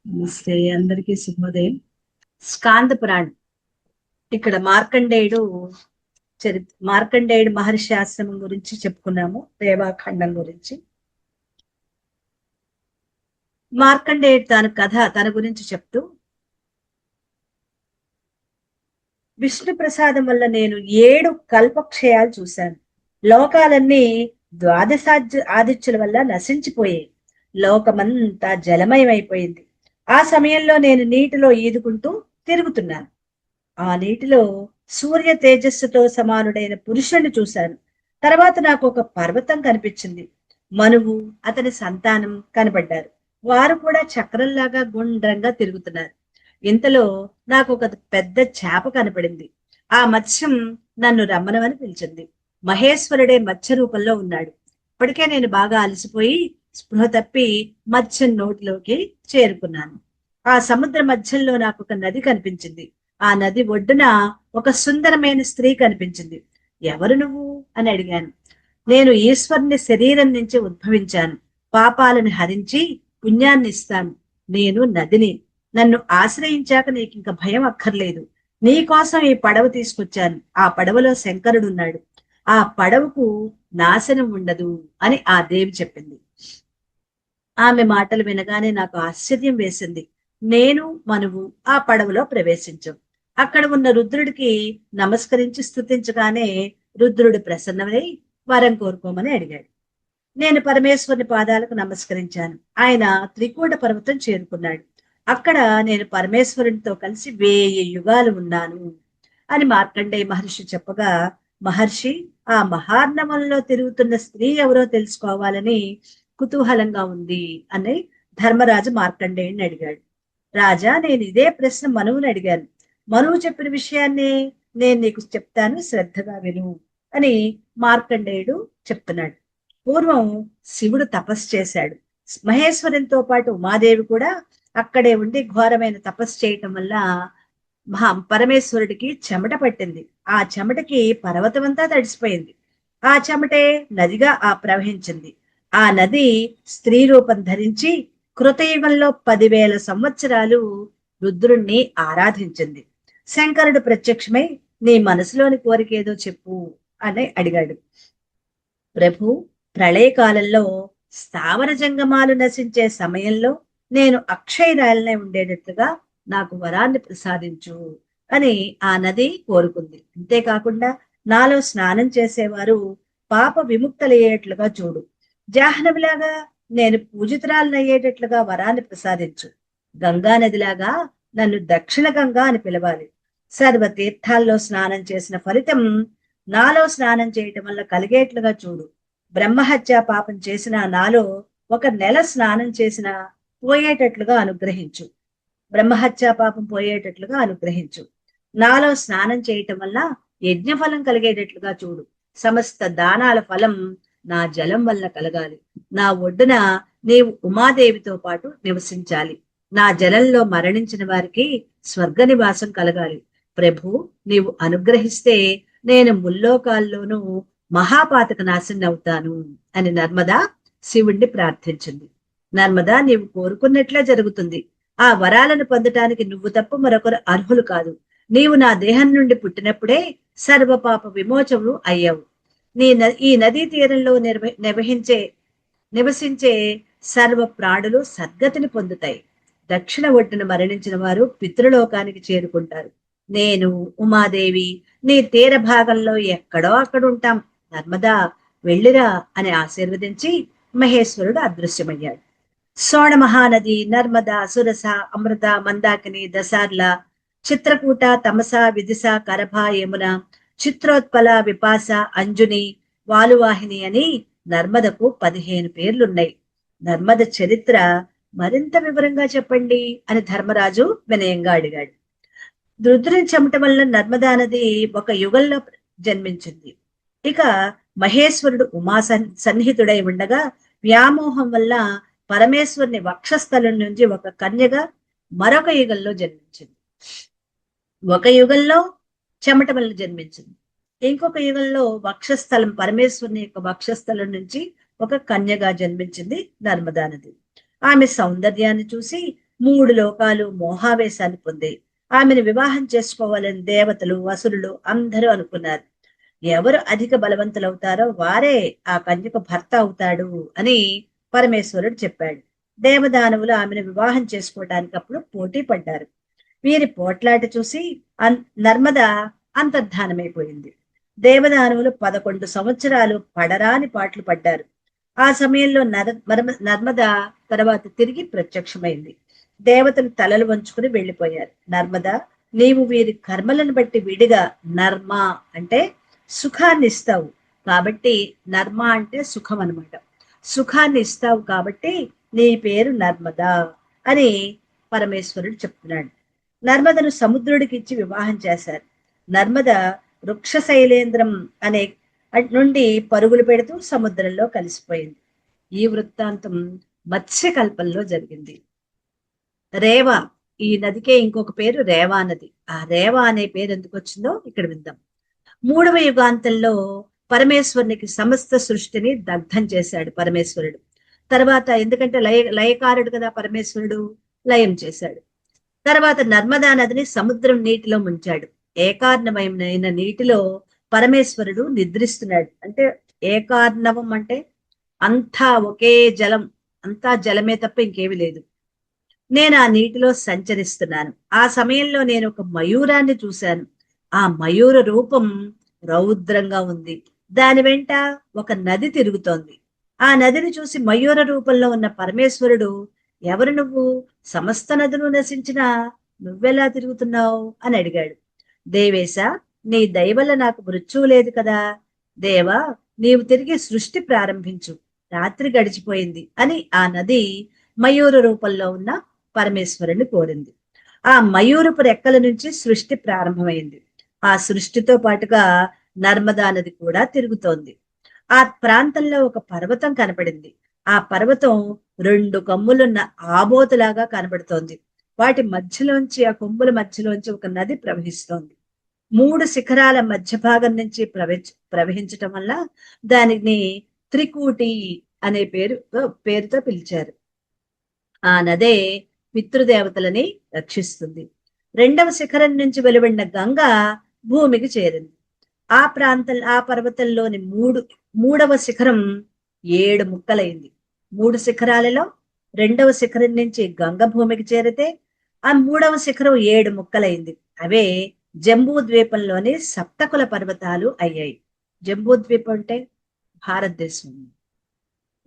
నమస్తే, అందరికీ శుభోదయం. స్కాంద పురాణం. ఇక్కడ మార్కండేయుడు మహర్షి ఆశ్రమం గురించి చెప్పుకున్నాము. రేవాఖండం గురించి. మార్కండేయుడు తన గురించి చెప్తూ, విష్ణు ప్రసాదం వల్ల నేను 7 కల్పక్షయాలు చూశాను. లోకాలన్నీ ఆదిత్యుల వల్ల నశించిపోయాయి. లోకమంతా జలమయమైపోయింది. ఆ సమయంలో నేను నీటిలో ఈదుకుంటూ తిరుగుతున్నాను. ఆ నీటిలో సూర్య తేజస్సుతో సమానుడైన పురుషుణ్ణి చూశాను. తర్వాత నాకు ఒక పర్వతం కనిపించింది. మనువు, అతని సంతానం కనబడ్డారు. వారు కూడా చక్రంలాగా గుండ్రంగా తిరుగుతున్నారు. ఇంతలో నాకు ఒక పెద్ద చేప కనపడింది. ఆ మత్స్యం నన్ను రమ్మనమని పిలిచింది. మహేశ్వరుడే మత్స్య రూపంలో ఉన్నాడు. ఇప్పటికే నేను బాగా అలసిపోయి స్పృహ తప్పి మత్స్యం నోటిలోకి చేరుకున్నాను. ఆ సముద్ర మధ్యంలో నాకు ఒక నది కనిపించింది. ఆ నది ఒడ్డున ఒక సుందరమైన స్త్రీ కనిపించింది. ఎవరు నువ్వు అని అడిగాను. నేను ఈశ్వరుని శరీరం నుంచి ఉద్భవించాను. పాపాలను హరించి పుణ్యాన్ని ఇస్తాను. నేను నదిని. నన్ను ఆశ్రయించాక నీకు ఇంక భయం అక్కర్లేదు. నీ కోసం ఈ పడవ తీసుకొచ్చాను. ఆ పడవలో శంకరుడున్నాడు. ఆ పడవకు నాశనం ఉండదు అని ఆ దేవి చెప్పింది. ఆమె మాటలు వినగానే నాకు ఆశ్చర్యం వేసింది. నేను మనువు ఆ పడవలో ప్రవేశించాం. అక్కడ ఉన్న రుద్రుడికి నమస్కరించి స్తుతించగానే రుద్రుడు ప్రసన్నమై వరం కోరుకోమని అడిగాడు. నేను పరమేశ్వరుని పాదాలకు నమస్కరించాను. ఆయన త్రికూట పర్వతం చేరుకున్నాడు. అక్కడ నేను పరమేశ్వరునితో కలిసి 1000 యుగాలు ఉన్నాను అని మార్కండేయ మహర్షి చెప్పగా, మహర్షి, ఆ మహార్ణవంలో తిరుగుతున్న స్త్రీ ఎవరో తెలుసుకోవాలని కుతూహలంగా ఉంది అని ధర్మరాజు మార్కండేయుని అడిగాడు. రాజా, నేను ఇదే ప్రశ్న మనువుని అడిగాను. మనువు చెప్పిన విషయాన్ని నేను నీకు చెప్తాను, శ్రద్ధగా విను అని మార్కండేయుడు చెప్తున్నాడు. పూర్వం శివుడు తపస్సు చేశాడు. మహేశ్వరునితో పాటు ఉమాదేవి కూడా అక్కడే ఉండి ఘోరమైన తపస్సు చేయటం వల్ల పరమేశ్వరుడికి చెమట పట్టింది. ఆ చెమటకి పర్వతమంతా తడిసిపోయింది. ఆ చెమటే నదిగా ప్రవహించింది. ఆ నది స్త్రీ రూపం ధరించి కృతయుగంలో 10,000 సంవత్సరాలు రుద్రుణ్ణి ఆరాధించింది. శంకరుడు ప్రత్యక్షమై నీ మనసులోని కోరికేదో చెప్పు అని అడిగాడు. ప్రభు, ప్రళయకాలంలో స్థావర జంగమాలు నశించే సమయంలో నేను అక్షయరాలనే ఉండేటట్లుగా నాకు వరాన్ని ప్రసాదించు అని ఆ నది కోరుకుంది. అంతేకాకుండా నాలో స్నానం చేసేవారు పాప విముక్తలయ్యేట్లుగా చూడు. జాహ్నవిలాగా నేను పూజితురాలనయ్యేటట్లుగా వరాన్ని ప్రసాదించు. గంగా నదిలాగా నన్ను దక్షిణ గంగా అని పిలవాలి. సర్వ తీర్థాల్లో స్నానం చేసిన ఫలితం నాలో స్నానం చేయటం వల్ల కలిగేట్లుగా చూడు. బ్రహ్మహత్య పాపం చేసిన నాలో 1 నెల స్నానం చేసిన పోయేటట్లుగా అనుగ్రహించు. బ్రహ్మహత్య పాపం పోయేటట్లుగా అనుగ్రహించు. నాలో స్నానం చేయటం వల్ల యజ్ఞఫలం కలిగేటట్లుగా చూడు. సమస్త దానాల ఫలం నా జలం వల్ల కలగాలి. నా ఒడ్డున నీవు ఉమాదేవితో పాటు నివసించాలి. నా జలంలో మరణించిన వారికి స్వర్గ నివాసం కలగాలి. ప్రభు, నీవు అనుగ్రహిస్తే నేను ముల్లోకాల్లోనూ మహాపాతక నాశనం అవుతాను అని నర్మదా శివుణ్ణి ప్రార్థించింది. నర్మదా, నీవు కోరుకున్నట్లే జరుగుతుంది. ఆ వరాలను పొందటానికి నువ్వు తప్ప మరొకరు అర్హులు కాదు. నీవు నా దేహం నుండి పుట్టినప్పుడే సర్వపాప విమోచములు అయ్యావు. ఈ నదీ తీరంలో నివసించే సర్వ ప్రాణులు సద్గతిని పొందుతాయి. దక్షిణ ఒడ్డున మరణించిన వారు పితృలోకానికి చేరుకుంటారు. నేను, ఉమాదేవి నీ తీర భాగంలో ఎక్కడో అక్కడ ఉంటాం. నర్మదా, వెళ్ళిరా అని ఆశీర్వదించి మహేశ్వరుడు అదృశ్యమయ్యాడు. సోణ మహానది, నర్మద, సురస, అమృత, మందాకిని, దశార్ల, చిత్రకూట, తమస, విదిశ, కరభ, యమున, చిత్రోత్పల, విపాస, అంజుని, వాలువాహిని అని నర్మదకు 15 పేర్లున్నాయి. నర్మద చరిత్ర మరింత వివరంగా చెప్పండి అని ధర్మరాజు వినయంగా అడిగాడు. రుద్రుని చెమట వల్ల నర్మదా నది ఒక యుగంలో జన్మించింది. ఇక మహేశ్వరుడు ఉమా సన్నిహితుడై ఉండగా వ్యామోహం వల్ల పరమేశ్వరుని వక్షస్థలం నుంచి ఒక కన్యగా మరొక యుగంలో జన్మించింది. ఒక యుగంలో చెమట వల్ల జన్మించింది. ఇంకొక యుగంలో వక్షస్థలం, పరమేశ్వరుని యొక్క వక్షస్థలం నుంచి ఒక కన్యగా జన్మించింది నర్మదా నది. ఆమె సౌందర్యాన్ని చూసి 3 లోకాలు మోహావేశాన్ని పొందాయి. ఆమెను వివాహం చేసుకోవాలని దేవతలు, అసురులు అందరూ అనుకున్నారు. ఎవరు అధిక బలవంతులవుతారో వారే ఆ కన్యకు భర్త అవుతాడు అని పరమేశ్వరుడు చెప్పాడు. దేవదానవులు ఆమెను వివాహం చేసుకోవడానికి అప్పుడు పోటీ పడ్డారు. వీరి పోట్లాట చూసి నర్మద అంతర్ధానమైపోయింది. దేవదానవులు 11 సంవత్సరాలు పడరాని పాటలు పడ్డారు. ఆ సమయంలో నర్మద తర్వాత తిరిగి ప్రత్యక్షమైంది. దేవతలు తలలు వంచుకుని వెళ్లిపోయారు. నర్మద, నీవు వీరి కర్మలను బట్టి విడిగా నర్మ అంటే సుఖాన్ని ఇస్తావు కాబట్టి, నర్మ అంటే సుఖం అనమాట. సుఖాన్ని ఇస్తావు కాబట్టి నీ పేరు నర్మద అని పరమేశ్వరుడు చెప్తున్నాడు. నర్మదను సముద్రుడికి ఇచ్చి వివాహం చేశారు. నర్మద వృక్ష శైలేంద్రం అనే నుండి పరుగులు పెడుతూ సముద్రంలో కలిసిపోయింది. ఈ వృత్తాంతం మత్స్యకల్పంలో జరిగింది. రేవ, ఈ నదికే ఇంకొక పేరు రేవా నది. ఆ రేవా అనే పేరు ఎందుకు వచ్చిందో ఇక్కడ విందాం. 3వ యుగాంతంలో పరమేశ్వరునికి సమస్త సృష్టిని దగ్ధం చేశాడు పరమేశ్వరుడు. తర్వాత ఎందుకంటే లయకారుడు కదా పరమేశ్వరుడు, లయం చేశాడు. తర్వాత నర్మదా నదిని సముద్రం నీటిలో ముంచాడు. ఏకార్ణమైన నీటిలో పరమేశ్వరుడు నిద్రిస్తున్నాడు. అంటే ఏకార్ణవం అంటే అంతా ఒకే జలం, అంతా జలమే తప్ప ఇంకేమీ లేదు. నేను ఆ నీటిలో సంచరిస్తున్నాను. ఆ సమయంలో నేను ఒక మయూరాన్ని చూశాను. ఆ మయూర రూపం రౌద్రంగా ఉంది. దాని వెంట ఒక నది తిరుగుతోంది. ఆ నదిని చూసి మయూర రూపంలో ఉన్న పరమేశ్వరుడు, ఎవరు నువ్వు? సమస్త నదులు నశించినా నువ్వెలా తిరుగుతున్నావు అని అడిగాడు. దేవేశ, నీ దయవల్ల నాకు మృత్యువు లేదు కదా. దేవా, నీవు తిరిగి సృష్టి ప్రారంభించు, రాత్రి గడిచిపోయింది అని ఆ నది మయూర రూపంలో ఉన్న పరమేశ్వరుని కోరింది. ఆ మయూరపు రెక్కల నుంచి సృష్టి ప్రారంభమైంది. ఆ సృష్టితో పాటుగా నర్మదా నది కూడా తిరుగుతోంది. ఆ ప్రాంతంలో ఒక పర్వతం కనపడింది. ఆ పర్వతం 2 కమ్ములున్న ఆబోతులాగా కనబడుతోంది. వాటి మధ్యలోంచి, ఆ కొమ్ముల మధ్యలోంచి ఒక నది ప్రవహిస్తోంది. 3 శిఖరాల మధ్య భాగం నుంచి ప్రవహించటం వల్ల దానిని త్రికూటి అనే పేరుతో పిలిచారు. ఆ నదే పితృదేవతలని రక్షిస్తుంది. 2వ శిఖరం నుంచి వెలువడిన గంగ భూమికి చేరింది. ఆ పర్వతంలోని 3వ శిఖరం 7 ముక్కలైంది. 3 శిఖరాలలో 2వ శిఖరం నుంచి గంగ భూమికి చేరితే ఆ 3వ శిఖరం 7 ముక్కలైంది. అవే జంబూ ద్వీపంలోని సప్తకుల పర్వతాలు అయ్యాయి. జంబూ ద్వీపం అంటే భారతదేశం.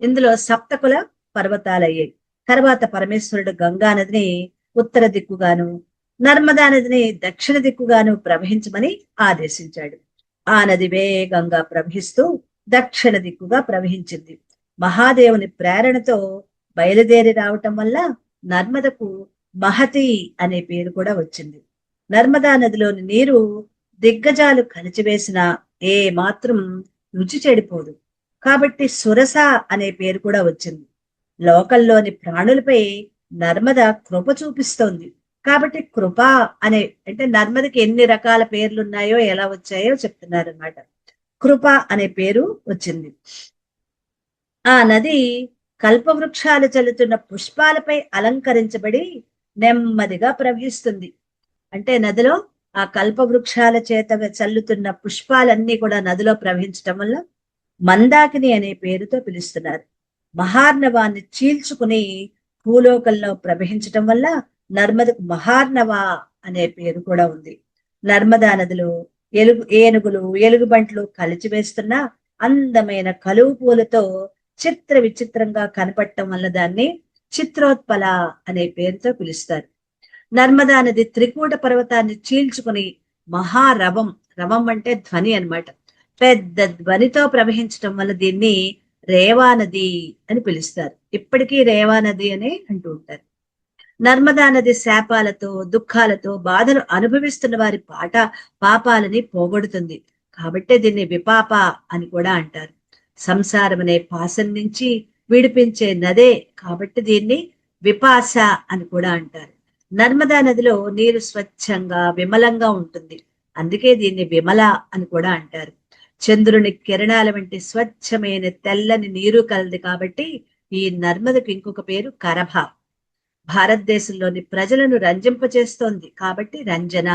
ఇందులో సప్తకుల పర్వతాలు అయ్యాయి. తర్వాత పరమేశ్వరుడు గంగా నదిని ఉత్తర దిక్కుగాను, నర్మదా నదిని దక్షిణ దిక్కుగాను ప్రవహించమని ఆదేశించాడు. ఆ నది వేగంగా ప్రవహిస్తూ దక్షిణ దిక్కుగా ప్రవహించింది. మహాదేవుని ప్రేరణతో బయలుదేరి రావటం వల్ల నర్మదకు మహతి అనే పేరు కూడా వచ్చింది. నర్మదా నదిలోని నీరు దిగ్గజాలు కలిచివేసిన ఏ మాత్రం రుచి చెడిపోదు. కాబట్టి సురస అనే పేరు కూడా వచ్చింది. లోకంలోని ప్రాణులపై నర్మద కృప చూపిస్తోంది. కాబట్టి కృప అనే అంటే నర్మదకి ఎన్ని రకాల పేర్లు ఉన్నాయో, ఎలా వచ్చాయో చెప్తున్నారు అన్నమాట. కృప అనే పేరు వచ్చింది. ఆ నది కల్పవృక్షాలు చల్లుతున్న పుష్పాలపై అలంకరించబడి నెమ్మదిగా ప్రవహిస్తుంది. అంటే నదిలో ఆ కల్పవృక్షాల చేత చల్లుతున్న పుష్పాలన్నీ కూడా నదిలో ప్రవహించటం వల్ల మందాకిని అనే పేరుతో పిలుస్తున్నారు. మహార్ణవాన్ని చీల్చుకుని భూలోకంలో ప్రవహించటం వల్ల నర్మదకు మహార్ణవ అనే పేరు కూడా ఉంది. నర్మదా నదిలో ఏనుగులు, ఎలుగుబంట్లు కలిచివేస్తున్న అందమైన కలువు పూలతో చిత్ర విచిత్రంగా కనపడటం వల్ల దాన్ని చిత్రోత్పల అనే పేరుతో పిలుస్తారు. నర్మదా నది త్రికూట పర్వతాన్ని చీల్చుకుని మహారవం, రవం అంటే ధ్వని అన్నమాట, పెద్ద ధ్వనితో ప్రవహించటం వల్ల దీన్ని రేవా నది అని పిలుస్తారు. ఇప్పటికీ రేవా నది అని అంటూ ఉంటారు. నర్మదా నది శాపాలతో, దుఃఖాలతో బాధలు అనుభవిస్తున్న వారి పాపాలని పోగొడుతుంది. కాబట్టే దీన్ని విపాప అని కూడా అంటారు. సంసారం అనే పాసం నుంచి విడిపించే నదే కాబట్టి దీన్ని విపాస అని కూడా అంటారు. నర్మదా నదిలో నీరు స్వచ్ఛంగా, విమలంగా ఉంటుంది. అందుకే దీన్ని విమల అని కూడా అంటారు. చంద్రుని కిరణాల వంటి స్వచ్ఛమైన తెల్లని నీరు కలది కాబట్టి ఈ నర్మదకు ఇంకొక పేరు కరభ. భారతదేశంలోని ప్రజలను రంజింపచేస్తోంది కాబట్టి రంజన.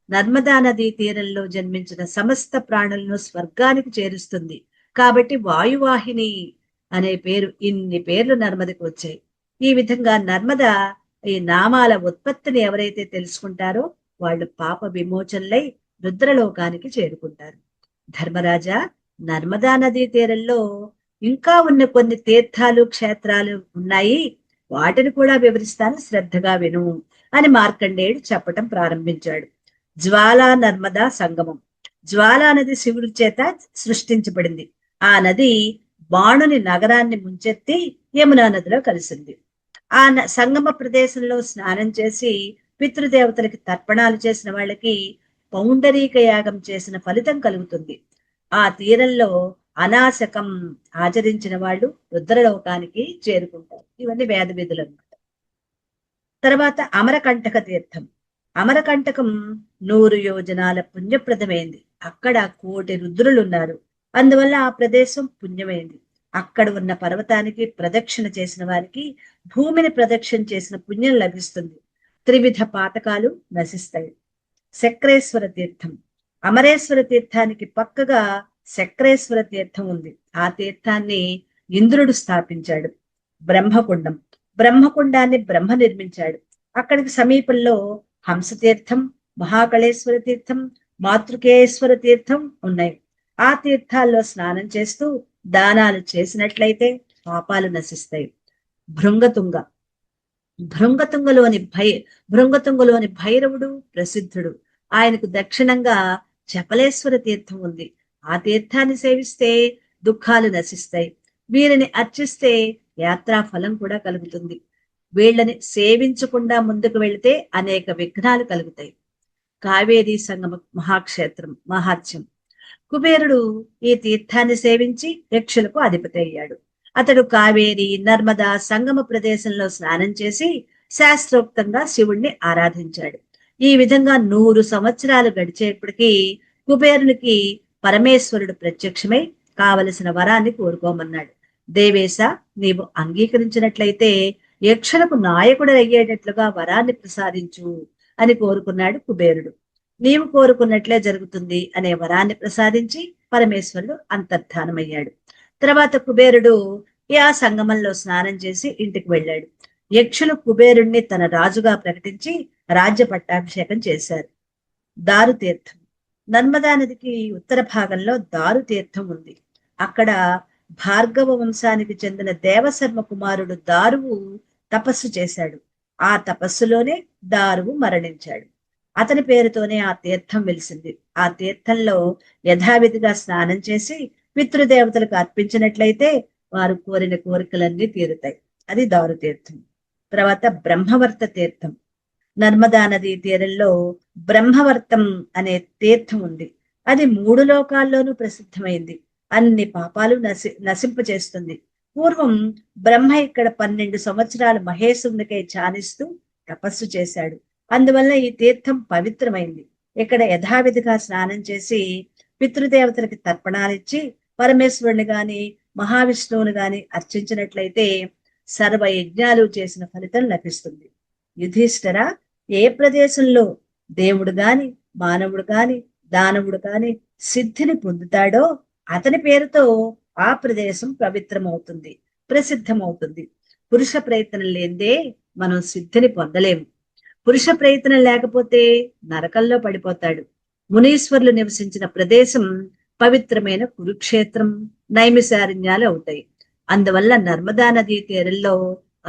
నర్మదా నదీ తీరంలో జన్మించిన సమస్త ప్రాణులను స్వర్గానికి చేరుస్తుంది కాబట్టి వాయువాహిని అనే పేరు. ఇన్ని పేర్లు నర్మదకు వచ్చాయి. ఈ విధంగా నర్మద ఈ నామాల ఉత్పత్తిని ఎవరైతే తెలుసుకుంటారో వాళ్ళు పాప విమోచనలై రుద్రలోకానికి చేరుకుంటారు. ధర్మరాజా, నర్మదా నదీ తీరంలో ఇంకా ఉన్న కొన్ని తీర్థాలు క్షేత్రాలు ఉన్నాయి, వాటిని కూడా వివరిస్తాను, శ్రద్ధగా విను అని మార్కండేయుడు చెప్పటం ప్రారంభించాడు. జ్వాలా నర్మదా సంగమం. జ్వాలా నది శివుడి చేత సృష్టించబడింది. ఆ నది బాణుని నగరాన్ని ముంచెత్తి యమునా నదిలో కలిసింది. ఆ సంగమ ప్రదేశంలో స్నానం చేసి పితృదేవతలకి తర్పణాలు చేసిన వాళ్ళకి పౌండరీక యాగం చేసిన ఫలితం కలుగుతుంది. ఆ తీరంలో అనాశకం ఆచరించిన వాళ్ళు రుద్రలోకానికి చేరుకుంటారు. ఇవన్నీ వేద విధులు అన్నమాట. తర్వాత అమరకంటక తీర్థం. అమరకంటకం 100 యోజనాల పుణ్యప్రదమైంది. అక్కడ 1,000,000 రుద్రులున్నారు. అందువల్ల ఆ ప్రదేశం పుణ్యమైంది. అక్కడ ఉన్న పర్వతానికి ప్రదక్షిణ చేసిన వారికి భూమిని ప్రదక్షిణ చేసిన పుణ్యం లభిస్తుంది. త్రివిధ పాతకాలు నశిస్తాయి. శక్రేశ్వర తీర్థం. అమరేశ్వర తీర్థానికి పక్కగా శక్రేశ్వర తీర్థం ఉంది. ఆ తీర్థాన్ని ఇంద్రుడు స్థాపించాడు. బ్రహ్మకుండం. బ్రహ్మకుండాన్ని బ్రహ్మ నిర్మించాడు. అక్కడికి సమీపంలో హంసతీర్థం, మహాకళేశ్వర తీర్థం, మాతృకేశ్వర తీర్థం ఉన్నాయి. ఆ తీర్థాల్లో స్నానం చేస్తూ దానాలు చేసినట్లయితే పాపాలు నశిస్తాయి. భృంగతుంగ. భృంగతుంగలోని భైరవుడు ప్రసిద్ధుడు. ఆయనకు దక్షిణంగా చపలేశ్వర తీర్థం ఉంది. ఆ తీర్థాన్ని సేవిస్తే దుఃఖాలు నశిస్తాయి. వీరిని అర్చిస్తే యాత్రా ఫలం కూడా కలుగుతుంది. వీళ్ళని సేవించకుండా ముందుకు వెళితే అనేక విఘ్నాలు కలుగుతాయి. కావేరీ సంగమ మహాక్షేత్రం మహాత్యం. కుబేరుడు ఈ తీర్థాన్ని సేవించి యక్షులకు అధిపతి అయ్యాడు. అతడు కావేరి నర్మదా సంగమ ప్రదేశంలో స్నానం చేసి శాస్త్రోక్తంగా శివుణ్ణి ఆరాధించాడు. ఈ విధంగా 100 సంవత్సరాలు గడిచేప్పటికీ కుబేరునికి పరమేశ్వరుడు ప్రత్యక్షమై కావలసిన వరాన్ని కోరుకోమన్నాడు. దేవేశ, నీవు అంగీకరించినట్లయితే యక్షులకు నాయకుడు అయ్యేటట్లుగా వరాన్ని ప్రసాదించు అని కోరుకున్నాడు కుబేరుడు. నీవు కోరుకున్నట్లే జరుగుతుంది అనే వరాన్ని ప్రసాదించి పరమేశ్వరుడు అంతర్ధానమయ్యాడు. తర్వాత కుబేరుడు ఆ సంగమంలో స్నానం చేసి ఇంటికి వెళ్ళాడు. యక్షులు కుబేరుణ్ణి తన రాజుగా ప్రకటించి రాజ్య పట్టాభిషేకం చేశారు. దారుతీర్థం. నర్మదా నదికి ఉత్తర భాగంలో దారుతీర్థం ఉంది. అక్కడ భార్గవ వంశానికి చెందిన దేవశర్మ కుమారుడు దారువు తపస్సు చేశాడు. ఆ తపస్సులోనే దారువు మరణించాడు. అతని పేరుతోనే ఆ తీర్థం వెలిసింది. ఆ తీర్థంలో యథావిధిగా స్నానం చేసి పితృదేవతలకు అర్పించినట్లయితే వారు కోరిన కోరికలన్నీ తీరుతాయి. అది దారుతీర్థం. తర్వాత బ్రహ్మవర్త తీర్థం. నర్మదా నదీ తీరంలో బ్రహ్మవర్తం అనే తీర్థం ఉంది. అది 3 లోకాల్లోనూ ప్రసిద్ధమైంది. అన్ని పాపాలు నశింపచేస్తుంది. పూర్వం బ్రహ్మ ఇక్కడ 12 సంవత్సరాలు మహేశ్వరునికై ధ్యానిస్తూ తపస్సు చేశాడు. అందువల్ల ఈ తీర్థం పవిత్రమైంది. ఇక్కడ యథావిధిగా స్నానం చేసి పితృదేవతలకి తర్పణాలిచ్చి పరమేశ్వరుని గాని మహావిష్ణువుని గాని అర్చించినట్లయితే సర్వ యజ్ఞాలు చేసిన ఫలితం లభిస్తుంది. యుధిష్ఠిర, ఏ ప్రదేశంలో దేవుడు గాని మానవుడు గాని దానవుడు గాని సిద్ధిని పొందుతాడో అతని పేరుతో ఆ ప్రదేశం పవిత్రమవుతుంది, ప్రసిద్ధమవుతుంది. పురుష ప్రయత్నం లేదే మనం సిద్ధిని పొందలేము. పురుష ప్రయత్నం లేకపోతే నరకంలో పడిపోతాడు. మునీశ్వరులు నివసించిన ప్రదేశం పవిత్రమైన కురుక్షేత్రం, నైమిసారణ్యాలు అవుతాయి. అందువల్ల నర్మదా నదీ తీరంలో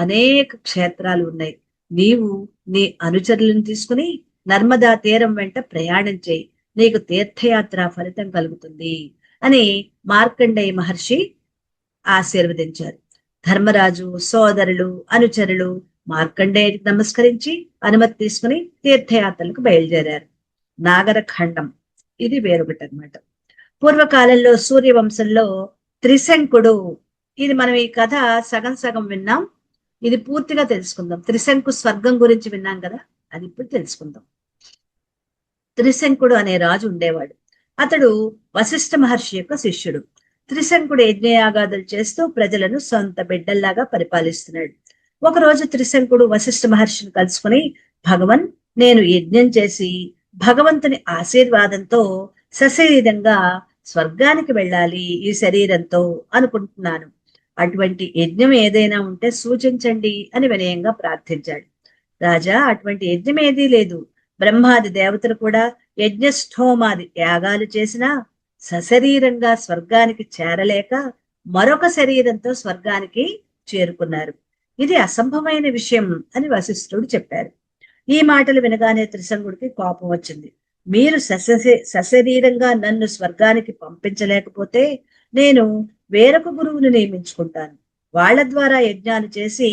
అనేక క్షేత్రాలు ఉన్నాయి. నీవు నీ అనుచరులను తీసుకుని నర్మదా తీరం వెంట ప్రయాణం చేయి, నీకు తీర్థయాత్ర ఫలితం కలుగుతుంది అని మార్కండేయ మహర్షి ఆశీర్వదించారు. ధర్మరాజు సోదరులు అనుచరులు మార్కండేయుడికి నమస్కరించి అనుమతి తీసుకుని తీర్థయాత్రలకు బయలుదేరారు. నాగరఖండం, ఇది వేరొకటి అన్నమాట. పూర్వకాలంలో సూర్యవంశంలో త్రిశంకుడు, ఇది మనం ఈ కథ సగం సగం విన్నాం, ఇది పూర్తిగా తెలుసుకుందాం. త్రిశంకు స్వర్గం గురించి విన్నాం కదా, అది ఇప్పుడు తెలుసుకుందాం. త్రిశంకుడు అనే రాజు ఉండేవాడు. అతడు వశిష్ఠ మహర్షి యొక్క శిష్యుడు. త్రిశంకుడు యజ్ఞయాగాదులు చేస్తూ ప్రజలను సొంత బిడ్డల్లాగా పరిపాలిస్తున్నాడు. ఒకరోజు త్రిశంకుడు వశిష్ఠ మహర్షిని కలుసుకుని, భగవన్, నేను యజ్ఞం చేసి భగవంతుని ఆశీర్వాదంతో సశరీరంగా స్వర్గానికి వెళ్ళాలి ఈ శరీరంతో అనుకుంటున్నాను. అటువంటి యజ్ఞం ఏదైనా ఉంటే సూచించండి అని వినయంగా ప్రార్థించాడు. రాజా, అటువంటి యజ్ఞం ఏదీ లేదు. బ్రహ్మాది దేవతలు కూడా యజ్ఞస్థోమాది యాగాలు చేసినా సశరీరంగా స్వర్గానికి చేరలేక మరొక శరీరంతో స్వర్గానికి చేరుకున్నారు. ఇది అసంభవమైన విషయం అని వశిష్ఠుడు చెప్పారు. ఈ మాటలు వినగానే త్రిశంకుడికి కోపం వచ్చింది. మీరు సశరీరంగా నన్ను స్వర్గానికి పంపించలేకపోతే నేను వేరొక గురువును నియమించుకుంటాను. వాళ్ళ ద్వారా యజ్ఞాలు చేసి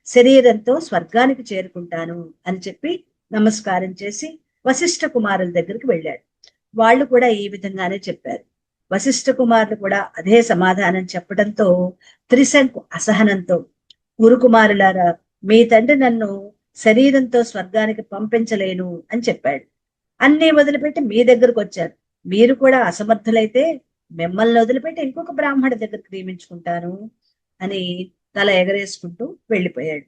శరీరంతో స్వర్గానికి చేరుకుంటాను అని చెప్పి నమస్కారం చేసి వశిష్ఠ కుమారుల దగ్గరికి వెళ్ళాడు. వాళ్ళు కూడా ఈ విధంగానే చెప్పారు. వశిష్ఠ కుమారులు కూడా అదే సమాధానం చెప్పడంతో త్రిశంకు అసహనంతో, కురుకుమారులారా, మీ తండ్రి నన్ను శరీరంతో స్వర్గానికి పంపించలేను అని చెప్పాడు. అన్నీ వదిలిపెట్టి మీ దగ్గరకు వచ్చారు. మీరు కూడా అసమర్థులైతే మిమ్మల్ని వదిలిపెట్టి ఇంకొక బ్రాహ్మణ దగ్గరికి నియమించుకుంటాను అని తల ఎగరేసుకుంటూ వెళ్ళిపోయాడు.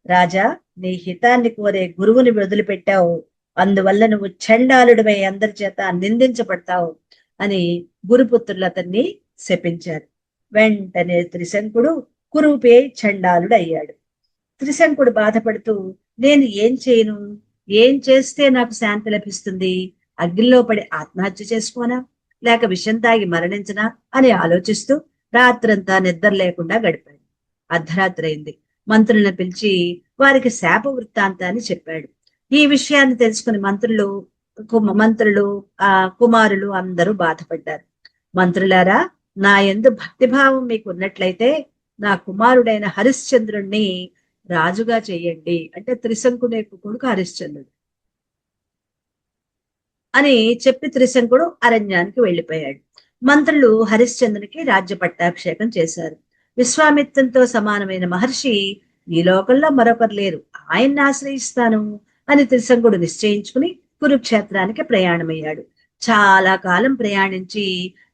రాజా, నీ హితాన్ని కోరే గురువుని వదిలిపెట్టావు, అందువల్ల నువ్వు చండాలుడివై అందరి చేత నిందించబడతావు అని గురుపుత్రులు అతన్ని శపించారు. వెంటనే త్రిశంకుడు కురూపే చండాలుడు అయ్యాడు. త్రిశంకుడు బాధపడుతూ, నేను ఏం చేయను, ఏం చేస్తే నాకు శాంతి లభిస్తుంది, అగ్నిలో పడి ఆత్మహత్య చేసుకోనా, లేక విషం తాగి మరణించనా అని ఆలోచిస్తూ రాత్రంతా నిద్ర లేకుండా గడిపాడు. అర్ధరాత్రి అయింది. మంత్రులను పిలిచి వారికి శాప వృత్తాంతాన్ని చెప్పాడు. ఈ విషయాన్ని తెలుసుకుని మంత్రులు కుమారులు అందరూ బాధపడ్డారు. మంత్రులారా, నా యందు భక్తిభావం మీకు ఉన్నట్లయితే నా కుమారుడైన హరిశ్చంద్రుణ్ణి రాజుగా చెయ్యండి. అంటే త్రిశంకుని కొడుకు హరిశ్చంద్రుడు అని చెప్పి త్రిశంకుడు అరణ్యానికి వెళ్ళిపోయాడు. మంత్రులు హరిశ్చంద్రునికి రాజ్య పట్టాభిషేకం చేశారు. విశ్వామిత్రంతో సమానమైన మహర్షి ఈ లోకంలో మరొకరు లేరు, ఆయన్ని ఆశ్రయిస్తాను అని త్రిశంకుడు నిశ్చయించుకుని కురుక్షేత్రానికి ప్రయాణమయ్యాడు. చాలా కాలం ప్రయాణించి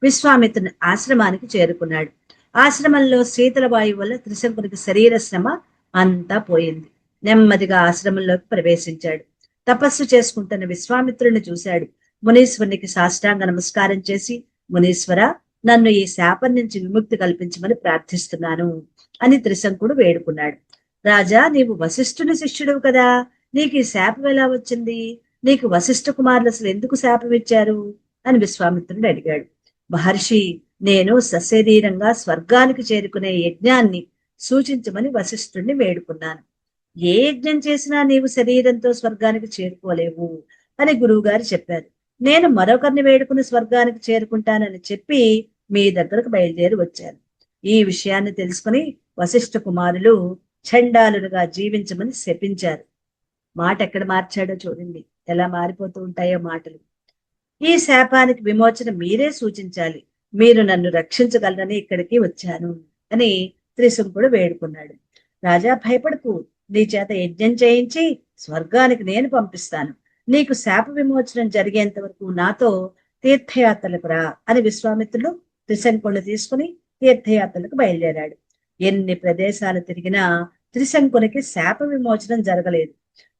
విశ్వామిత్రుని ఆశ్రమానికి చేరుకున్నాడు. ఆశ్రమంలో శీతల వాయువు వల్ల త్రిశంకునికి శరీర శ్రమ అంతా పోయింది. నెమ్మదిగా ఆశ్రమంలోకి ప్రవేశించాడు. తపస్సు చేసుకుంటున్న విశ్వామిత్రుని చూశాడు. మునీశ్వరునికి సాష్టాంగ నమస్కారం చేసి, మునీశ్వర, నన్ను ఈ శాపం నుంచి విముక్తి కల్పించమని ప్రార్థిస్తున్నాను అని త్రిశంకుడు వేడుకున్నాడు. రాజా, నీవు వశిష్ఠుని శిష్యుడు కదా, నీకు ఈ శాపం ఎలా వచ్చింది? నీకు వశిష్ఠ కుమారులు అసలు ఎందుకు శాపం ఇచ్చారు అని విశ్వామిత్రుడు అడిగాడు. మహర్షి, నేను సశరీరంగా స్వర్గానికి చేరుకునే యజ్ఞాన్ని సూచించమని వశిష్ఠుడిని వేడుకున్నాను. ఏ యజ్ఞం చేసినా నీవు శరీరంతో స్వర్గానికి చేరుకోలేవు అని గురువుగారు చెప్పారు. నేను మరొకరిని వేడుకుని స్వర్గానికి చేరుకుంటానని చెప్పి మీ దగ్గరకు బయలుదేరి వచ్చాను. ఈ విషయాన్ని తెలుసుకుని వశిష్ఠ కుమారులు చండాలులుగా జీవించమని శపించారు. మాట ఎక్కడ మార్చాడో చూడండి, ఎలా మారిపోతూ ఉంటాయో మాటలు. ఈ శాపానికి విమోచన మీరే సూచించాలి, మీరు నన్ను రక్షించగలరని ఇక్కడికి వచ్చాను అని త్రిశంకుడు వేడుకున్నాడు. రాజా, భయపడకు, నీ చేత యజ్ఞం చేయించి స్వర్గానికి నేను పంపిస్తాను. నీకు శాప విమోచనం జరిగేంత వరకు నాతో తీర్థయాత్రలకు రా అని విశ్వామిత్రుడు త్రిశంకుడిని తీసుకుని తీర్థయాత్రలకు బయలుదేరాడు. ఎన్ని ప్రదేశాలు తిరిగినా త్రిశంకునికి శాప విమోచనం జరగలేదు.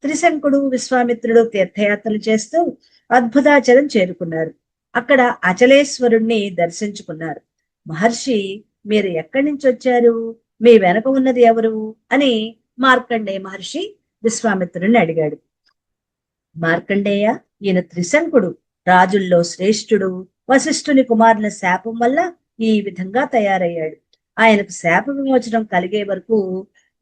త్రిశంకుడు విశ్వామిత్రుడు తీర్థయాత్రలు చేస్తూ అద్భుతాచలం చేరుకున్నారు. అక్కడ అచలేశ్వరుణ్ణి దర్శించుకున్నారు. మహర్షి, మీరు ఎక్కడి నుంచి వచ్చారు, మీ వెనక ఉన్నది ఎవరు అని మార్కండేయ మహర్షి విశ్వామిత్రుడిని అడిగాడు. మార్కండేయ, ఈయన త్రిశంకుడు, రాజుల్లో శ్రేష్ఠుడు. వశిష్ఠుని కుమారుల శాపం వల్ల ఈ విధంగా తయారయ్యాడు. ఆయనకు శాప విమోచనం కలిగే వరకు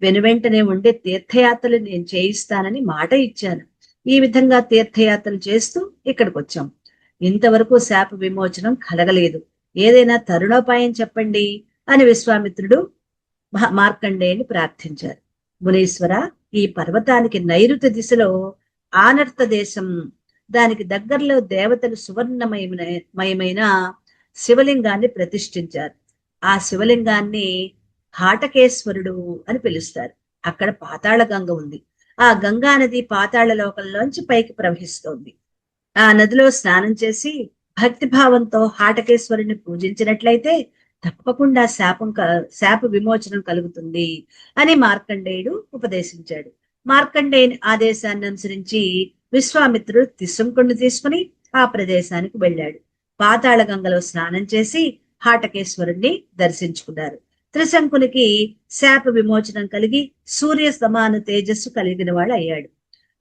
వెనువెంటనే ఉండే తీర్థయాత్రలు నేను చేయిస్తానని మాట ఇచ్చాను. ఈ విధంగా తీర్థయాత్రలు చేస్తూ ఇక్కడికి వచ్చాం. ఇంతవరకు శాప విమోచనం కలగలేదు. ఏదైనా తరుణోపాయం చెప్పండి అని విశ్వామిత్రుడు మార్కండేయుని ప్రార్థించారు. మునీశ్వర, ఈ పర్వతానికి నైరుతి దిశలో ఆనర్త దేశం, దానికి దగ్గరలో దేవతలు సువర్ణమయమైన శివలింగాన్ని ప్రతిష్ఠించారు. ఆ శివలింగాన్ని హాటకేశ్వరుడు అని పిలుస్తారు. అక్కడ పాతాళ గంగ ఉంది. ఆ గంగా నది పాతాళ లోకంలోంచి పైకి ప్రవహిస్తోంది. ఆ నదిలో స్నానం చేసి భక్తిభావంతో హాటకేశ్వరుని పూజించినట్లయితే తప్పకుండా శాప విమోచనం కలుగుతుంది అని మార్కండేయుడు ఉపదేశించాడు. మార్కండేయుని ఆదేశాన్ని అనుసరించి విశ్వామిత్రుడు త్రిశంకుడిని తీసుకుని ఆ ప్రదేశానికి వెళ్ళాడు. పాతాళ గంగలో స్నానం చేసి హాటకేశ్వరుణ్ణి దర్శించుకున్నారు. త్రిశంకునికి శాప విమోచనం కలిగి సూర్య సమాన తేజస్సు కలిగిన వాడు అయ్యాడు.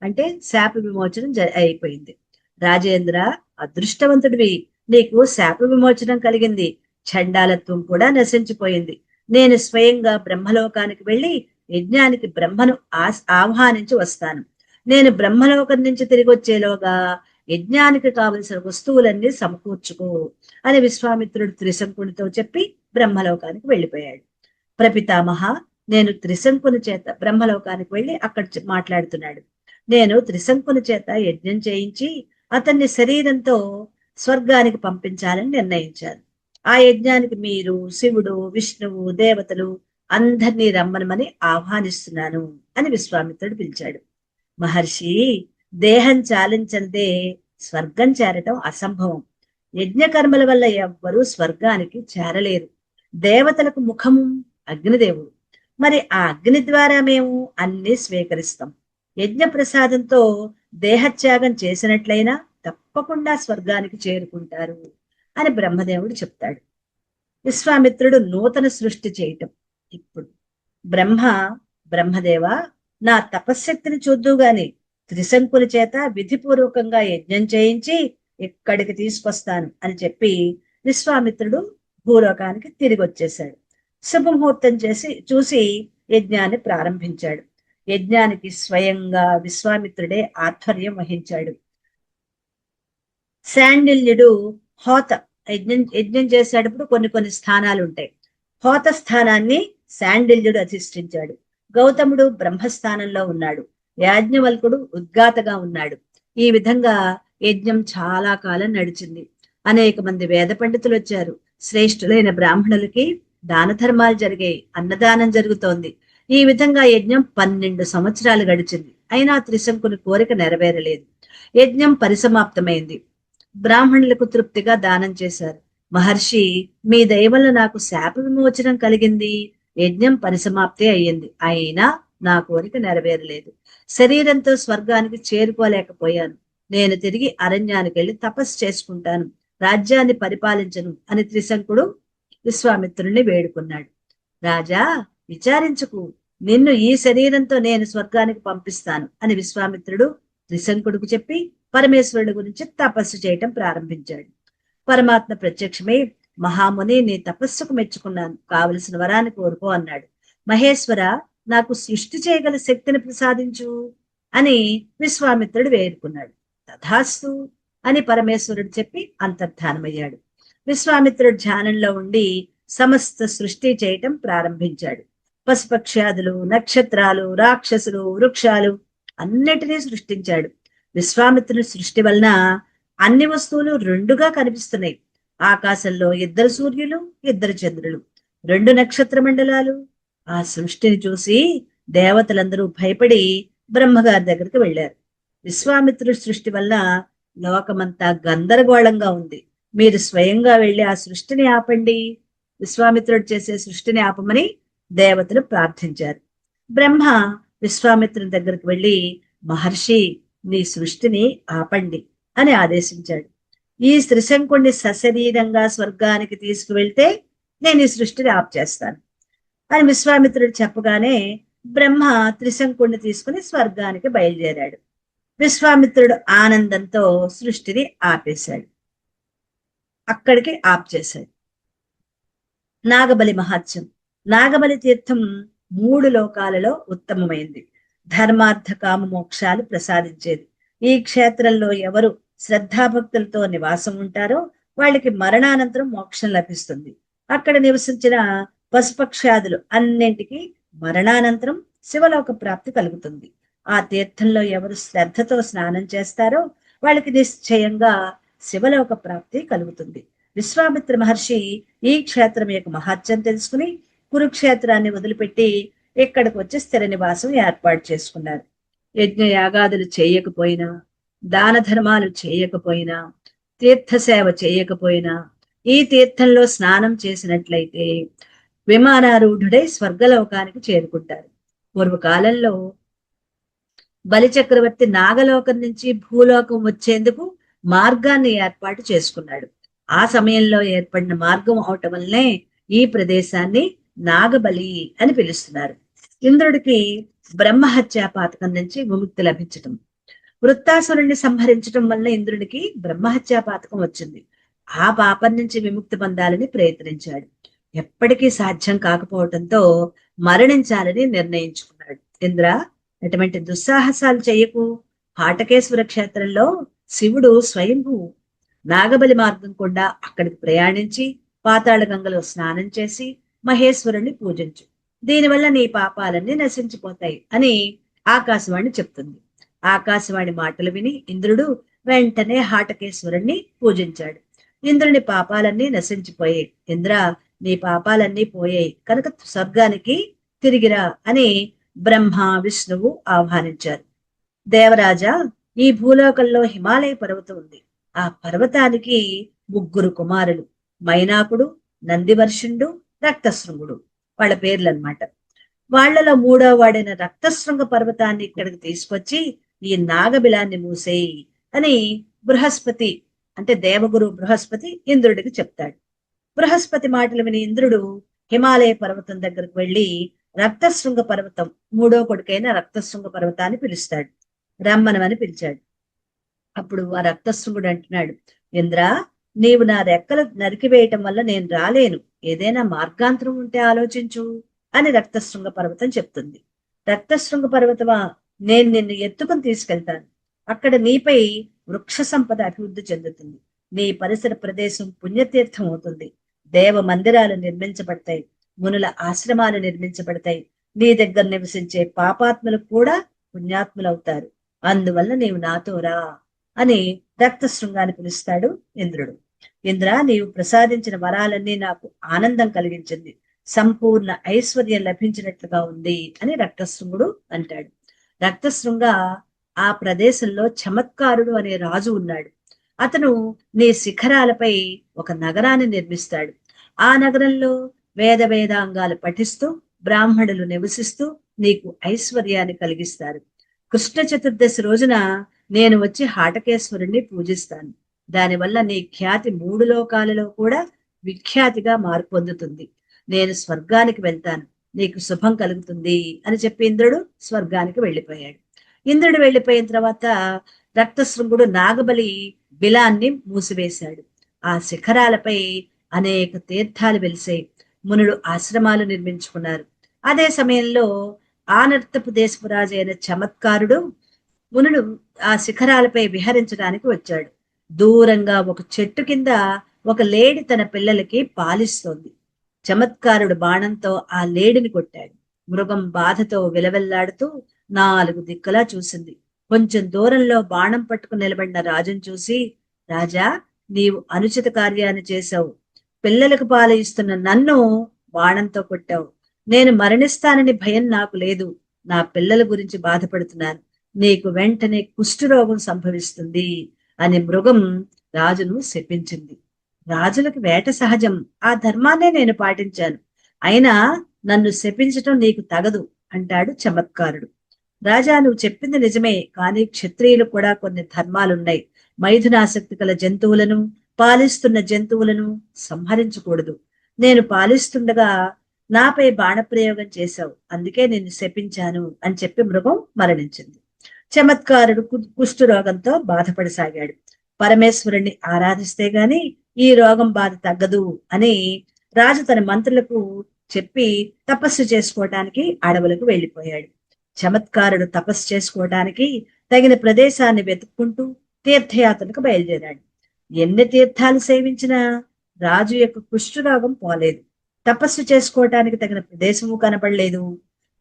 అంటే శాప విమోచనం అయిపోయింది. రాజేంద్ర, అదృష్టవంతుడివి, నీకు శాప విమోచనం కలిగింది. చండాలత్వం కూడా నశించిపోయింది. నేను స్వయంగా బ్రహ్మలోకానికి వెళ్లి యజ్ఞానికి బ్రహ్మను ఆహ్వానించి వస్తాను. నేను బ్రహ్మలోకం నుంచి తిరిగి వచ్చేలోగా యజ్ఞానికి కావలసిన వస్తువులన్నీ సమకూర్చుకో అని విశ్వామిత్రుడు త్రిశంకునితో చెప్పి బ్రహ్మలోకానికి వెళ్ళిపోయాడు. ప్రపితామహ, నేను త్రిశంకుని చేత బ్రహ్మలోకానికి వెళ్ళి అక్కడ మాట్లాడుతున్నాడు. నేను త్రిశంకుని చేత యజ్ఞం చేయించి అతన్ని శరీరంతో స్వర్గానికి పంపించాలని నిర్ణయించాను. ఆ యజ్ఞానికి మీరు, శివుడు, విష్ణువు, దేవతలు అందరినీ రమ్మనమని ఆహ్వానిస్తున్నాను అని విశ్వామిత్రుడు పిలిచాడు. మహర్షి, దేహం చాలించనిదే స్వర్గం చేరటం అసంభవం. యజ్ఞకర్మల వల్ల ఎవ్వరూ స్వర్గానికి చేరలేరు. దేవతలకు ముఖము అగ్నిదేవుడు. మరి ఆ అగ్ని ద్వారా మేము అన్ని స్వీకరిస్తాం. యజ్ఞ ప్రసాదంతో దేహత్యాగం చేసినట్లయినా తప్పకుండా స్వర్గానికి చేరుకుంటారు అని బ్రహ్మదేవుడు చెప్తాడు. విశ్వామిత్రుడు నూతన సృష్టి చేయటం. ఇప్పుడు బ్రహ్మదేవ, నా తపశ్శక్తిని చూద్దుగాని త్రిశంకుని చేత విధిపూర్వకంగా యజ్ఞం చేయించి ఇక్కడికి తీసుకొస్తాను అని చెప్పి విశ్వామిత్రుడు భూలోకానికి తిరిగి వచ్చేశాడు. శుభముహూర్తం చూసి యజ్ఞాన్ని ప్రారంభించాడు. యజ్ఞానికి స్వయంగా విశ్వామిత్రుడే ఆధ్వర్యం వహించాడు. శాండిల్యుడు హోత యజ్ఞం చేసేటప్పుడు కొన్ని స్థానాలు ఉంటాయి. హోత స్థానాన్ని శాండిల్యుడు అధిష్ఠించాడు. గౌతముడు బ్రహ్మస్థానంలో ఉన్నాడు. యాజ్ఞవల్కుడు ఉద్గాతగా ఉన్నాడు. ఈ విధంగా యజ్ఞం చాలా కాలం నడిచింది. అనేక మంది వేద పండితులు వచ్చారు. శ్రేష్ఠులైన బ్రాహ్మణులకి దాన ధర్మాలు జరిగాయి. అన్నదానం జరుగుతోంది. ఈ విధంగా యజ్ఞం 12 సంవత్సరాలు గడిచింది. అయినా త్రిశంకుని కోరిక నెరవేరలేదు. యజ్ఞం పరిసమాప్తమైంది. బ్రాహ్మణులకు తృప్తిగా దానం చేశారు. మహర్షి, మీ దయ వల్ల నాకు శాప విమోచనం కలిగింది. యజ్ఞం పరిసమాప్తి అయ్యింది. అయినా నా కోరిక నెరవేరలేదు. శరీరంతో స్వర్గానికి చేరుకోలేకపోయాను. నేను తిరిగి అరణ్యానికి వెళ్ళి తపస్సు చేసుకుంటాను. రాజ్యాన్ని పరిపాలించను అని త్రిశంకుడు విశ్వామిత్రుణ్ణి వేడుకున్నాడు. రాజా, విచారించుకు, నిన్ను ఈ శరీరంతో నేను స్వర్గానికి పంపిస్తాను అని విశ్వామిత్రుడు త్రిశంకుడికి చెప్పి పరమేశ్వరుడి గురించి తపస్సు చేయటం ప్రారంభించాడు. పరమాత్మ ప్రత్యక్షమై, మహాముని, నీ తపస్సుకు మెచ్చుకున్నాను. కావలసిన వరాన్ని కోరుకో అన్నాడు. మహేశ్వర, నాకు సృష్టి చేయగల శక్తిని ప్రసాదించు అని విశ్వామిత్రుడు వేడుకున్నాడు. తథాస్తు అని పరమేశ్వరుడు చెప్పి అంతర్ధానమయ్యాడు. విశ్వామిత్రుడు ధ్యానంలో ఉండి సమస్త సృష్టి చేయటం ప్రారంభించాడు. పశుపక్ష్యాదులు, నక్షత్రాలు, రాక్షసులు, వృక్షాలు అన్నిటినీ సృష్టించాడు. విశ్వామిత్రుడి సృష్టి వలన అన్ని వస్తువులు రెండుగా కనిపిస్తున్నాయి. ఆకాశంలో 2 సూర్యులు, 2 చంద్రులు, 2 నక్షత్ర మండలాలు. ఆ సృష్టిని చూసి దేవతలందరూ భయపడి బ్రహ్మగారి దగ్గరికి వెళ్ళారు. విశ్వామిత్రుడి సృష్టి వల్ల లోకమంతా గందరగోళంగా ఉంది. మీరు స్వయంగా వెళ్ళి ఆ సృష్టిని ఆపండి. విశ్వామిత్రుడు చేసే సృష్టిని ఆపమని దేవతలు ప్రార్థించారు. బ్రహ్మ విశ్వామిత్రుని దగ్గరికి వెళ్ళి, మహర్షి, నీ సృష్టిని ఆపండి అని ఆదేశించాడు. ఈ త్రిశంకుణ్ణి సశరీరంగా స్వర్గానికి తీసుకువెళ్తే నేను ఈ సృష్టిని ఆప్ చేస్తాను అని విశ్వామిత్రుడు చెప్పగానే బ్రహ్మ త్రిశంకుణ్ణి తీసుకుని స్వర్గానికి బయలుదేరాడు. విశ్వామిత్రుడు ఆనందంతో సృష్టిని ఆపేశాడు. అక్కడికి ఆప్ చేశాడు. నాగబలి మహత్యం. నాగబలి తీర్థం 3 లోకాలలో ఉత్తమమైంది. ధర్మార్థ కామ మోక్షాలు ప్రసాదించేది. ఈ క్షేత్రంలో ఎవరు శ్రద్ధాభక్తులతో నివాసం ఉంటారో వాళ్ళకి మరణానంతరం మోక్షం లభిస్తుంది. అక్కడ నివసించిన పశుపక్ష్యాదులు అన్నింటికి మరణానంతరం శివలోక ప్రాప్తి కలుగుతుంది. ఆ తీర్థంలో ఎవరు శ్రద్ధతో స్నానం చేస్తారో వాళ్ళకి నిశ్చయంగా శివలోక ప్రాప్తి కలుగుతుంది. విశ్వామిత్ర మహర్షి ఈ క్షేత్రం యొక్క మహత్యం తెలుసుకుని కురుక్షేత్రాన్ని వదిలిపెట్టి ఇక్కడికి వచ్చి స్థిర నివాసం ఏర్పాటు చేసుకున్నారు. యజ్ఞ యాగాదులు చేయకపోయినా, దాన ధర్మాలు చేయకపోయినా, తీర్థ సేవ చేయకపోయినా, ఈ తీర్థంలో స్నానం చేసినట్లయితే విమానారూఢుడై స్వర్గలోకానికి చేరుకుంటారు. పూర్వకాలంలో బలిచక్రవర్తి నాగలోకం నుంచి భూలోకం వచ్చేందుకు మార్గాన్ని ఏర్పాటు చేసుకున్నాడు. ఆ సమయంలో ఏర్పడిన మార్గం అవటం వల్లనే ఈ ప్రదేశాన్ని నాగబలి అని పిలుస్తున్నారు. ఇంద్రుడికి బ్రహ్మహత్యా పాతకం నుంచి విముక్తి లభించటం, వృత్తాసురుణ్ణి సంహరించడం వల్ల ఇంద్రుడికి బ్రహ్మహత్యా పాతకం వచ్చింది. ఆ పాపం నుంచి విముక్తి పొందాలని ప్రయత్నించాడు. ఎప్పటికీ సాధ్యం కాకపోవటంతో మరణించాలని నిర్ణయించుకున్నాడు. ఇంద్ర, ఎటువంటి దుస్సాహసాలు చెయ్యకు. హాటకేశ్వర క్షేత్రంలో శివుడు స్వయంభూ నాగబలి మార్గం కూడా అక్కడికి ప్రయాణించి పాతాళ గంగలో స్నానం చేసి మహేశ్వరుణ్ణి పూజించు. దీనివల్ల నీ పాపాలన్నీ నశించిపోతాయి అని ఆకాశవాణి చెప్తుంది. ఆకాశవాణి మాటలు విని ఇంద్రుడు వెంటనే హాటకేశ్వరుణ్ణి పూజించాడు. ఇంద్రుని పాపాలన్నీ నశించిపోయాయి. ఇంద్ర, నీ పాపాలన్నీ పోయాయి కనుక స్వర్గానికి తిరిగిరా అని బ్రహ్మ విష్ణువు ఆహ్వానించారు. దేవరాజా, ఈ భూలోకంలో హిమాలయ పర్వతం ఉంది. ఆ పర్వతానికి 3 కుమారులు, మైనాకుడు, నందివర్షుండు, రక్తశృంగుడు వాళ్ళ పేర్లన్నమాట. వాళ్లలో 3వ వాడైన రక్తశృంగ పర్వతాన్ని ఇక్కడికి తీసుకొచ్చి ఈ నాగబిలాన్ని మూసేయి అని బృహస్పతి, అంటే దేవగురు బృహస్పతి ఇంద్రుడికి చెప్తాడు. బృహస్పతి మాటలు విని ఇంద్రుడు హిమాలయ పర్వతం దగ్గరకు వెళ్లి రక్తశృంగ పర్వతం 3వ కొడుకైన రక్తశృంగ పర్వతాన్ని పిలుస్తాడు. రమ్మనమని పిలిచాడు. అప్పుడు ఆ రక్తశృంగుడు అంటున్నాడు, ఇంద్ర, నీవు నా రెక్కలు నరికివేయటం వల్ల నేను రాలేను. ఏదైనా మార్గాంతరం ఉంటే ఆలోచించు అని రక్తశృంగ పర్వతం చెప్తుంది. రక్తశృంగ పర్వతమా, నేను నిన్ను ఎత్తుకుని తీసుకెళ్తాను. అక్కడ నీపై వృక్ష సంపద అభివృద్ధి చెందుతుంది. నీ పరిసర ప్రదేశం పుణ్యతీర్థం అవుతుంది. దేవ మందిరాలు నిర్మించబడతాయి, మునుల ఆశ్రమాలు నిర్మించబడతాయి. నీ దగ్గర నివసించే పాపాత్ములు కూడా పుణ్యాత్ములవుతారు. అందువల్ల నీవు నాతో రా అని రక్తశృంగాన్ని పిలుస్తాడు ఇంద్రుడు. ఇంద్ర, నీవు ప్రసాదించిన వరాలన్నీ నాకు ఆనందం కలిగించింది. సంపూర్ణ ఐశ్వర్యం లభించినట్లుగా ఉంది అని రక్తశృంగుడు అంటాడు. రక్తశృంగ, ఆ ప్రదేశంలో చమత్కారుడు అనే రాజు ఉన్నాడు. అతను నీ శిఖరాలపై ఒక నగరాన్ని నిర్మిస్తాడు. ఆ నగరంలో వేదాంగాలు పఠిస్తూ బ్రాహ్మణులు నివసిస్తూ నీకు ఐశ్వర్యాన్ని కలిగిస్తారు. కృష్ణ చతుర్దశి రోజున నేను వచ్చి హాటకేశ్వరుణ్ణి పూజిస్తాను. దానివల్ల నీ ఖ్యాతి 3 లోకాలలో కూడా విఖ్యాతిగా పొందుతుంది. నేను స్వర్గానికి వెళ్తాను, నీకు శుభం కలుగుతుంది అని చెప్పి ఇంద్రుడు స్వర్గానికి వెళ్ళిపోయాడు. ఇంద్రుడు వెళ్ళిపోయిన తర్వాత రక్తశృంగుడు నాగబలి బిలాన్ని మూసివేశాడు. ఆ శిఖరాలపై అనేక తీర్థాలు వెలిసాయి. మునులు ఆశ్రమాలు నిర్మించుకున్నారు. అదే సమయంలో ఆనర్తపు దేశపు రాజు అయిన చమత్కారుడు మునులు ఆ శిఖరాలపై విహరించడానికి వచ్చాడు. దూరంగా ఒక చెట్టు కింద ఒక లేడి తన పిల్లలకి పాలిస్తోంది. చమత్కారుడు బాణంతో ఆ లేడిని కొట్టాడు. మృగం బాధతో విలవెల్లాడుతూ 4 దిక్కులా చూసింది. కొంచెం దూరంలో బాణం పట్టుకుని నిలబడిన రాజును చూసి, రాజా, నీవు అనుచిత కార్యాన్ని చేశావు. పిల్లలకు పాలు ఇస్తున్న నన్ను బాణంతో కొట్టావు. నేను మరణిస్తానని భయం నాకు లేదు. నా పిల్లల గురించి బాధపడుతున్నాను. నీకు వెంటనే కుష్ఠరోగం సంభవిస్తుంది అని మృగం రాజును శపించింది. రాజులకు వేట సహజం, ఆ ధర్మాన్నే నేను పాటించాను. అయినా నన్ను శపించటం నీకు తగదు అంటాడు చమత్కారుడు. రాజా, నువ్వు చెప్పింది నిజమే, కానీ క్షత్రియులు కూడా కొన్ని ధర్మాలున్నాయి. మైథునాసక్తి గల జంతువులను, పాలిస్తున్న జంతువులను సంహరించకూడదు. నేను పాలిస్తుండగా నాపై బాణప్రయోగం చేశావు, అందుకే నిన్ను శపించాను అని చెప్పి మృగం మరణించింది. చమత్కారుడు కుష్ఠరోగంతో బాధపడసాగాడు. పరమేశ్వరుణ్ణి ఆరాధిస్తే గాని ఈ రోగం బాధ తగ్గదు అని రాజు తన మంత్రులకు చెప్పి తపస్సు చేసుకోవటానికి అడవులకు వెళ్ళిపోయాడు. చమత్కారుడు తపస్సు చేసుకోవటానికి తగిన ప్రదేశాన్ని వెతుక్కుంటూ తీర్థయాత్రకు బయలుదేరాడు. ఎన్ని తీర్థాలు సేవించినా రాజు యొక్క కుష్ఠరోగం పోలేదు. తపస్సు చేసుకోవటానికి తగిన ప్రదేశము కనపడలేదు.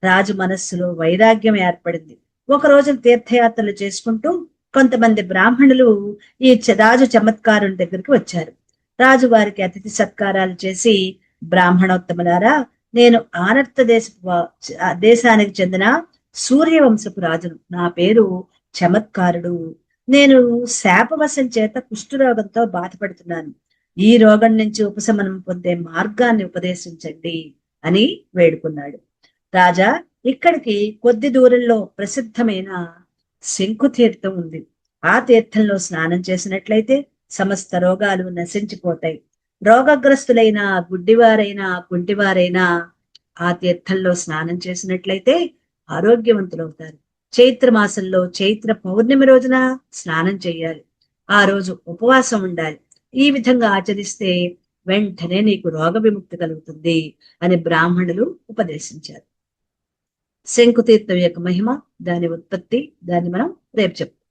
రాజు మనస్సులో వైరాగ్యం ఏర్పడింది. ఒక రోజు తీర్థయాత్రలు చేసుకుంటూ కొంతమంది బ్రాహ్మణులు ఈ రాజు చమత్కారుని దగ్గరికి వచ్చారు. రాజు వారికి అతిథి సత్కారాలు చేసి, బ్రాహ్మణోత్తములారా, నేను ఆనర్త దేశానికి చెందిన సూర్యవంశపు రాజును. నా పేరు చమత్కారుడు. నేను శాపవశం చేత కుష్ఠరోగంతో బాధపడుతున్నాను. ఈ రోగం నుంచి ఉపశమనం పొందే మార్గాన్ని ఉపదేశించండి అని వేడుకున్నాడు. రాజా, ఇక్కడికి కొద్ది దూరంలో ప్రసిద్ధమైన శంకు తీర్థం ఉంది. ఆ తీర్థంలో స్నానం చేసినట్లయితే సమస్త రోగాలు నశించిపోతాయి. రోగగ్రస్తులైన గుడ్డివారైనా కుంటివారైనా ఆ తీర్థంలో స్నానం చేసినట్లయితే ఆరోగ్యవంతులవుతారు. చైత్ర మాసంలో చైత్ర పౌర్ణమి రోజున స్నానం చేయాలి. ఆ రోజు ఉపవాసం ఉండాలి. ఈ విధంగా ఆచరిస్తే వెంటనే నీకు రోగ విముక్తి కలుగుతుంది అని బ్రాహ్మణులు ఉపదేశించారు. శంకుతీర్థం యొక్క మహిమ, దాని ఉత్పత్తి, దాన్ని మనం రేపు చెప్తాం.